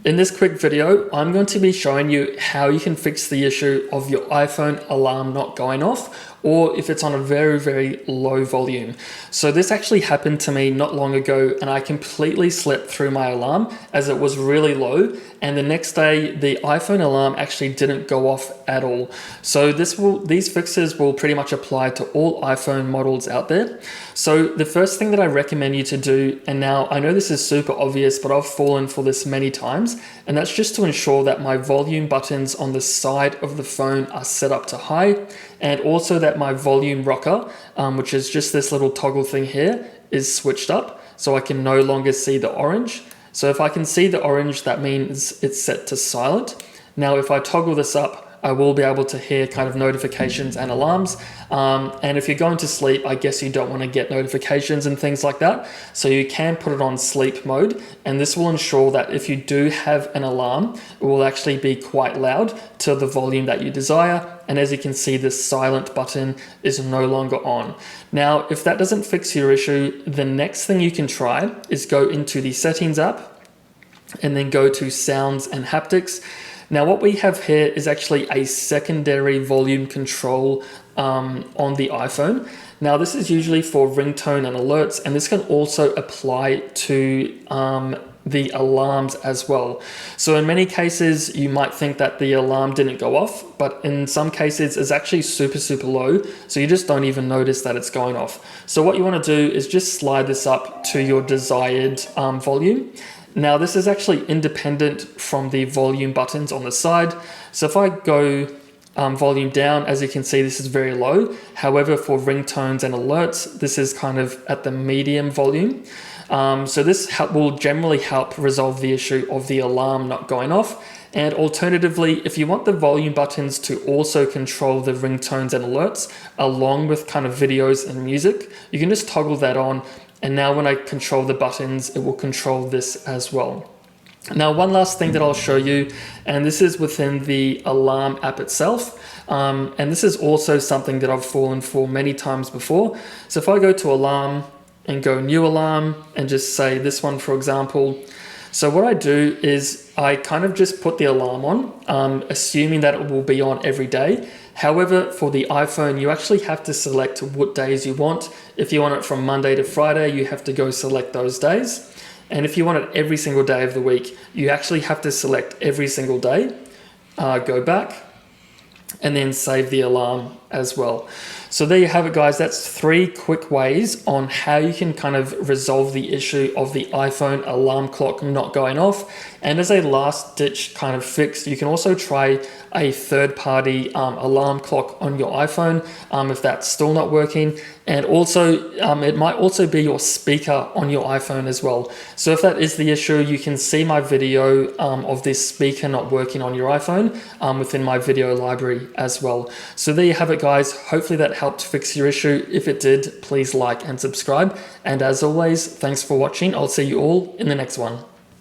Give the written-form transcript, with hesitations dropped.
In this quick video, I'm going to be showing you how you can fix the issue of your iPhone alarm not going off, or if it's on a very, very low volume. So this actually happened to me not long ago, and I completely slept through my alarm as it was really low. And the next day, the iPhone alarm actually didn't go off at all. So these fixes will pretty much apply to all iPhone models out there. So the first thing that I recommend you to do, and now I know this is super obvious, but I've fallen for this many times, and that's just to ensure that my volume buttons on the side of the phone are set up to high, and also that my volume rocker, which is just this little toggle thing here, is switched up so I can no longer see the orange. So if I can see the orange, that means it's set to silent. Now, if I toggle this up, I will be able to hear kind of notifications and alarms. And if you're going to sleep, I guess you don't want to get notifications and things like that. So you can put it on sleep mode, and this will ensure that if you do have an alarm, it will actually be quite loud to the volume that you desire. And as you can see, the silent button is no longer on. Now, if that doesn't fix your issue, the next thing you can try is go into the settings app and then go to sounds and haptics. Now, what we have here is actually a secondary volume control on the iPhone. Now, this is usually for ringtone and alerts, and this can also apply to the alarms as well. So in many cases, you might think that the alarm didn't go off, but in some cases, it's actually super, super low. So you just don't even notice that it's going off. So what you want to do is just slide this up to your desired volume. Now, this is actually independent from the volume buttons on the side. So if I go volume down, as you can see, this is very low. However, for ringtones and alerts, this is kind of at the medium volume. So this will generally help resolve the issue of the alarm not going off. And alternatively, if you want the volume buttons to also control the ringtones and alerts, along with kind of videos and music, you can just toggle that on. And now when I control the buttons, it will control this as well. Now, one last thing that I'll show you, and this is within the alarm app itself. And this is also something that I've fallen for many times before. So if I go to alarm and go new alarm and just say this one, for example. So what I do is I kind of just put the alarm on, assuming that it will be on every day. However, for the iPhone, you actually have to select what days you want. If you want it from Monday to Friday, you have to go select those days. And if you want it every single day of the week, you actually have to select every single day, go back, and then save the alarm as well. So there you have it, guys. That's 3 quick ways on how you can kind of resolve the issue of the iPhone alarm clock not going off. And as a last ditch kind of fix, you can also try a third-party alarm clock on your iPhone if that's still not working. And also, it might also be your speaker on your iPhone as well. So if that is the issue, you can see my video of this speaker not working on your iPhone within my video library as well. So there you have it, guys. Hopefully that helped fix your issue. If it did, please like and subscribe. And as always, thanks for watching. I'll see you all in the next one.